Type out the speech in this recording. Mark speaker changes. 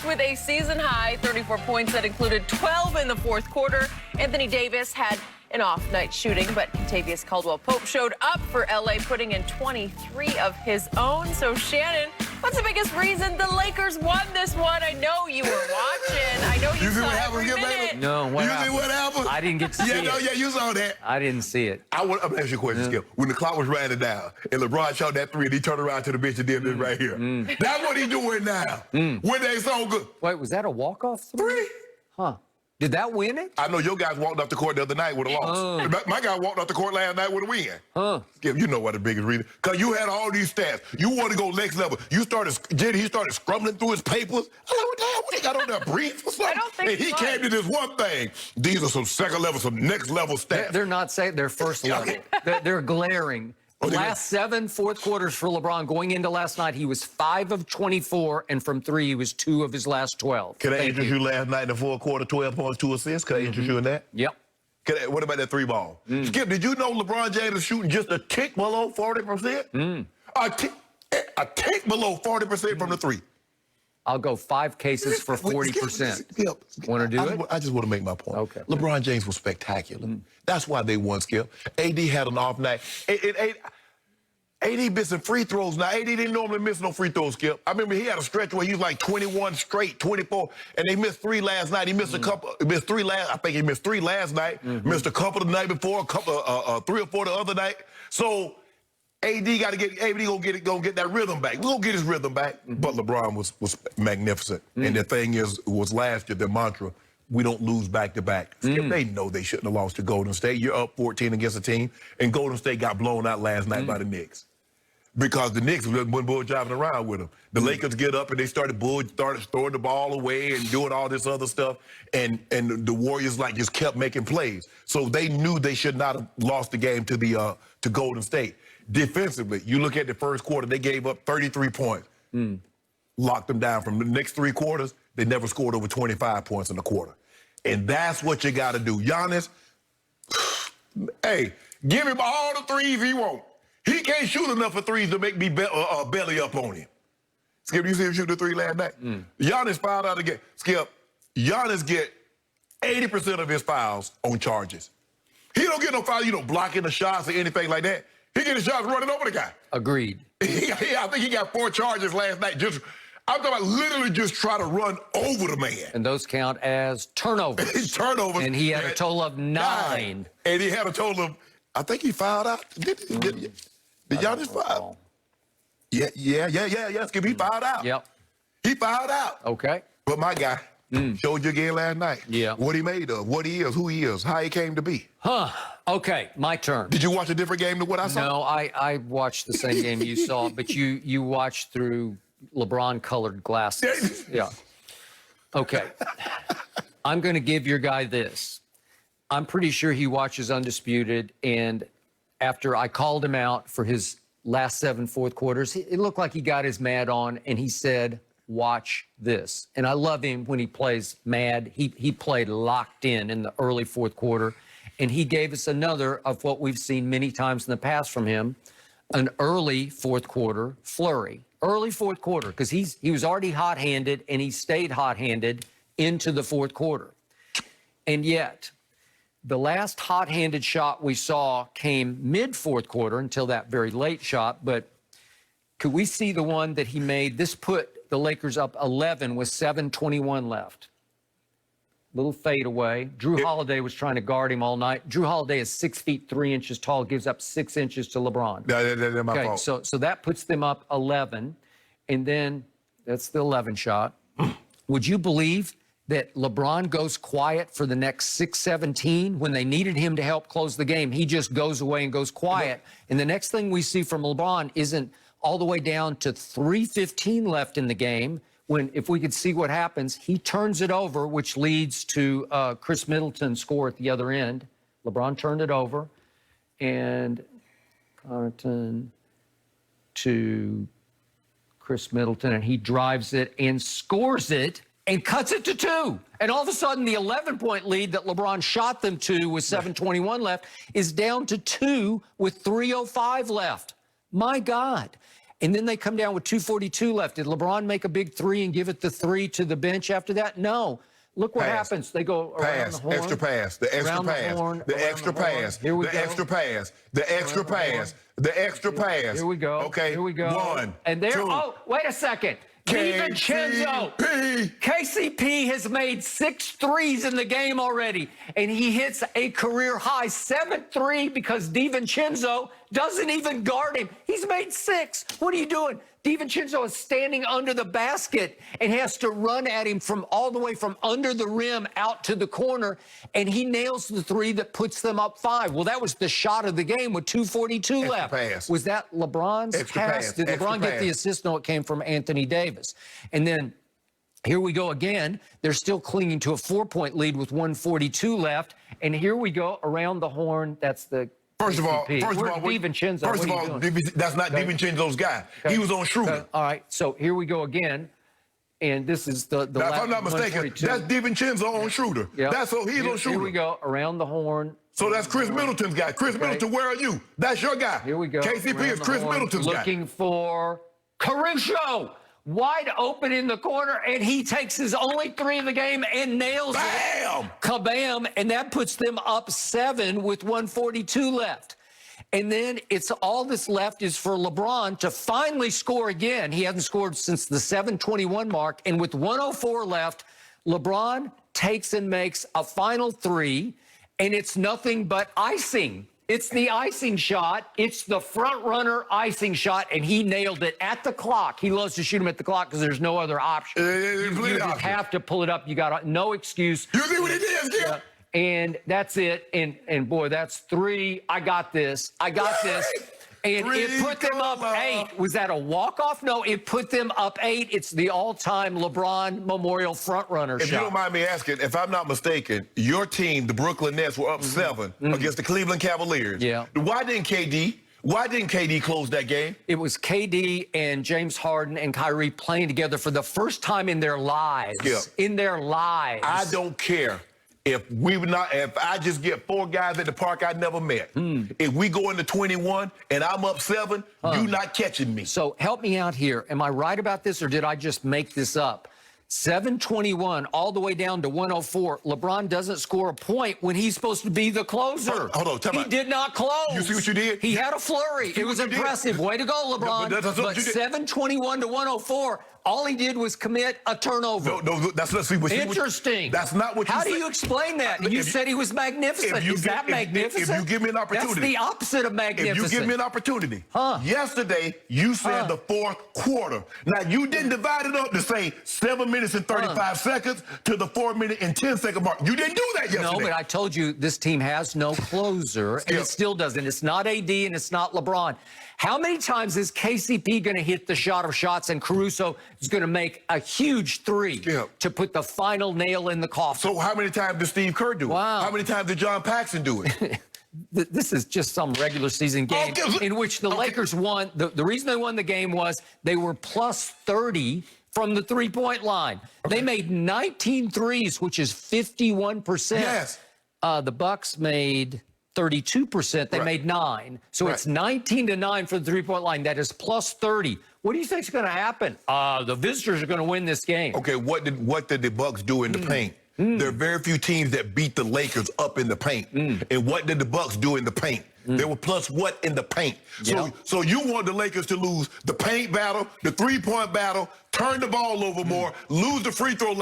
Speaker 1: finished with a season-high 34 points that included 12 in the fourth quarter. Anthony Davis had an off-night shooting, but Kentavious Caldwell-Pope showed up for L.A., putting in 23 of his own. So, Shannon, what's the biggest reason the Lakers won this one? I know you were watching. I know you saw every minute.
Speaker 2: No, what happened?
Speaker 3: See what happened?
Speaker 2: I didn't get to see it.
Speaker 3: Yeah, you saw that.
Speaker 2: I didn't see it.
Speaker 3: I'm going to ask you a question, Skip. When the clock was running down and LeBron shot that three and he turned around to the bench and did this right here. That's what he's doing now. When they so good.
Speaker 2: Wait, was that a walk-off three? Huh. Did that win it?
Speaker 3: I know your guys walked off the court the other night with a loss. My guy walked off the court last night with a win. Skip, you know what the biggest reason. Because you had all these stats. You want to go next level. He started scrumbling through his papers. I'm like, what the hell? What he got on there, briefs or something?
Speaker 1: I don't think
Speaker 3: and he came to this one thing. These are some second level, some next level stats.
Speaker 2: They're not saying they're first level. They're glaring. Last 7 fourth quarters for LeBron. Going into last night, he was 5 of 24, and from 3, he was 2 of his last 12.
Speaker 3: Can I interest you last night in the fourth quarter, 12 points, 2 assists? Can I interest you in that?
Speaker 2: Yep.
Speaker 3: What about that 3 ball? Skip, did you know LeBron James is shooting just a tick below 40%? A tick below 40% from the 3.
Speaker 2: I'll go 5 cases for 40%.
Speaker 3: Skip,
Speaker 2: want to do it?
Speaker 3: I just want to make my point.
Speaker 2: Okay.
Speaker 3: LeBron James was spectacular. That's why they won, Skip. AD had an off night. AD missing free throws now. AD didn't normally miss no free throws, Skip. I remember he had a stretch where he was like 21 straight, 24, and they missed 3 last night. He missed a couple. Missed 3 last. I think he missed 3 last night. Missed a couple the night before. A couple, 3 or 4 the other night. So AD got to get. AD gonna get that rhythm back. We're gonna get his rhythm back. But LeBron was magnificent. And the thing was last year their mantra. We don't lose back-to-back. Skip, they know they shouldn't have lost to Golden State. You're up 14 against a team, and Golden State got blown out last night by the Knicks. Because the Knicks went bull driving around with them. The Lakers get up and they started throwing the ball away and doing all this other stuff. And the Warriors just kept making plays. So they knew they should not have lost the game to Golden State. Defensively, you look at the first quarter, they gave up 33 points. Locked them down. From the next 3 quarters, they never scored over 25 points in a quarter. And that's what you got to do. Giannis, hey, give him all the threes he wants. He can't shoot enough of threes to make me belly up on him. Skip, you see him shoot the 3 last night? Giannis fouled out again. Skip, Giannis get 80% of his fouls on charges. He don't get no foul, blocking the shots or anything like that. He get his shots running over the guy.
Speaker 2: Agreed.
Speaker 3: I think he got 4 charges last night. I'm talking about literally just try to run over the man.
Speaker 2: And those count as turnovers.
Speaker 3: Turnovers.
Speaker 2: And he had a total of 9.
Speaker 3: And he had a total of, I think he fouled out. Did Giannis foul? Yeah. Skip, he fouled out.
Speaker 2: Yep.
Speaker 3: He fouled out.
Speaker 2: Okay.
Speaker 3: But my guy showed you again last night.
Speaker 2: Yeah.
Speaker 3: What he made of, what he is, who he is, how he came to be.
Speaker 2: Okay, my turn.
Speaker 3: Did you watch a different game than what I saw?
Speaker 2: No, I watched the same game you saw, but you watched through LeBron-colored glasses. Yeah. Okay. I'm going to give your guy this. I'm pretty sure he watches Undisputed, and after I called him out for his last 7 fourth quarters, it looked like he got his mad on, and he said, watch this. And I love him when he plays mad. He played locked in the early fourth quarter, and he gave us another of what we've seen many times in the past from him, an early fourth quarter flurry. Early fourth quarter, because he was already hot-handed, and he stayed hot-handed into the fourth quarter. And yet, the last hot-handed shot we saw came mid-fourth quarter until that very late shot, but could we see the one that he made? This put the Lakers up 11 with 7:21 left. Little fade away. Drew Holiday was trying to guard him all night. Drew Holiday is 6 feet 3 inches tall, gives up 6 inches to LeBron.
Speaker 3: That's my fault.
Speaker 2: So that puts them up 11, and then that's the 11 shot. Would you believe that LeBron goes quiet for the next 6:17 when they needed him to help close the game? He just goes away and goes quiet. And the next thing we see from LeBron isn't all the way down to 3:15 left in the game, when, if we could see what happens, he turns it over, which leads to Chris Middleton's score at the other end. LeBron turned it over, and Connaughton to Chris Middleton, and he drives it and scores it and cuts it to 2. And all of a sudden, the 11-point lead that LeBron shot them to with 7:21 left is down to 2 with 3:05 left. My God. And then they come down with 2:42 left. Did LeBron make a big three and give it the three to the bench after that? No. Look what happens. They go around the horn.
Speaker 3: Extra pass. The extra pass. The extra pass.
Speaker 2: Here we
Speaker 3: the
Speaker 2: go.
Speaker 3: extra pass. The extra pass. The extra pass.
Speaker 2: Here we go.
Speaker 3: Okay.
Speaker 2: Here we go.
Speaker 3: One.
Speaker 2: And there.
Speaker 3: Two.
Speaker 2: Oh, wait a second. DiVincenzo. KCP has made 6 threes in the game already, and he hits a career high 7-3 because DiVincenzo doesn't even guard him. He's made 6. What are you doing? DiVincenzo is standing under the basket and has to run at him from all the way from under the rim out to the corner, and he nails the 3 that puts them up 5. Well, that was the shot of the game with 2:42 left.
Speaker 3: Pass.
Speaker 2: Was that LeBron's
Speaker 3: Extra
Speaker 2: pass?
Speaker 3: pass.
Speaker 2: Did
Speaker 3: Extra
Speaker 2: LeBron get
Speaker 3: pass.
Speaker 2: the assist? No, it came from Anthony Davis. And then here we go again. They're still clinging to a 4-point lead with 1:42 left. And here we go around the horn. That's the
Speaker 3: First of all,
Speaker 2: DiVincenzo.
Speaker 3: That's not DiVincenzo's guy.
Speaker 2: Okay.
Speaker 3: He was on Schroeder.
Speaker 2: All right, so here we go again. And this is the
Speaker 3: Now, if I'm not mistaken, that's DiVincenzo on Schroeder.
Speaker 2: Yep.
Speaker 3: He's on Schroeder.
Speaker 2: Here we go, around the horn.
Speaker 3: So that's Chris Middleton's guy. Chris Middleton, where are you? That's your guy.
Speaker 2: Here we go.
Speaker 3: KCP is Chris Middleton's guy.
Speaker 2: Looking for Caruso. Wide open in the corner, and he takes his only 3 of the game and nails
Speaker 3: Bam!
Speaker 2: it. Kabam! And that puts them up 7 with 1:42 left. And then it's all that's left is for LeBron to finally score again. He hasn't scored since the 7:21 mark. And with 1:04 left, LeBron takes and makes a final 3, and it's nothing but icing. It's the icing shot. It's the front runner icing shot, and he nailed it at the clock. He loves to shoot him at the clock because there's no other option. You just have to pull it up. You got no excuse.
Speaker 3: You see what he did, Skip?
Speaker 2: And that's it. And boy, that's 3. I got this. I got this. And it put them up 8. Was that a walk-off? No, it put them up 8. It's the all-time LeBron Memorial front-runner shot.
Speaker 3: If you don't mind me asking, if I'm not mistaken, your team, the Brooklyn Nets, were up 7 against the Cleveland Cavaliers.
Speaker 2: Yeah.
Speaker 3: Why didn't KD close that game?
Speaker 2: It was KD and James Harden and Kyrie playing together for the first time in their lives.
Speaker 3: Yeah.
Speaker 2: In their lives.
Speaker 3: I don't care. If I just get 4 guys at the park I never met, if we go into 21 and I'm up 7, you not catching me.
Speaker 2: So help me out here. Am I right about this, or did I just make this up? 7:21 all the way down to 1:04. LeBron doesn't score a point when he's supposed to be the closer.
Speaker 3: Hold on,
Speaker 2: he did not close.
Speaker 3: You see what you did?
Speaker 2: He had a flurry. It was impressive. Way to go, LeBron.
Speaker 3: No, but
Speaker 2: but 7:21 to 1:04. All he did was commit a turnover.
Speaker 3: No, that's not
Speaker 2: interesting.
Speaker 3: That's not what you
Speaker 2: How
Speaker 3: said.
Speaker 2: do you explain that? You said he was magnificent. Is that magnificent?
Speaker 3: If you give me an opportunity.
Speaker 2: That's the opposite of magnificent.
Speaker 3: If you give me an opportunity. Yesterday, you said the 4th quarter. Now, you didn't divide it up to say 7 minutes and 35 seconds to the 4 minute and 10 second mark. You didn't do that yesterday.
Speaker 2: No, but I told you this team has no closer, and it still doesn't. It's not AD, and it's not LeBron. How many times is KCP going to hit the shot of shots, and Caruso is going to make a huge 3 to put the final nail in the coffin?
Speaker 3: So how many times did Steve Kerr do it?
Speaker 2: Wow.
Speaker 3: How many times did John Paxson do it?
Speaker 2: This is just some regular season game in which the Lakers won. The reason they won the game was they were plus 30 from the three-point line. They made 19 threes, which is 51%.
Speaker 3: Yes.
Speaker 2: The Bucs made 32%. They made 9. So it's 19-9 for the three-point line. That is plus 30. What do you think is going to happen? The visitors are going to win this game.
Speaker 3: Okay, what did the Bucs do in the paint? There are very few teams that beat the Lakers up in the paint. And what did the Bucs do in the paint? They were plus what in the paint? So you want the Lakers to lose the paint battle, the three-point battle, turn the ball over more, lose the free throw line.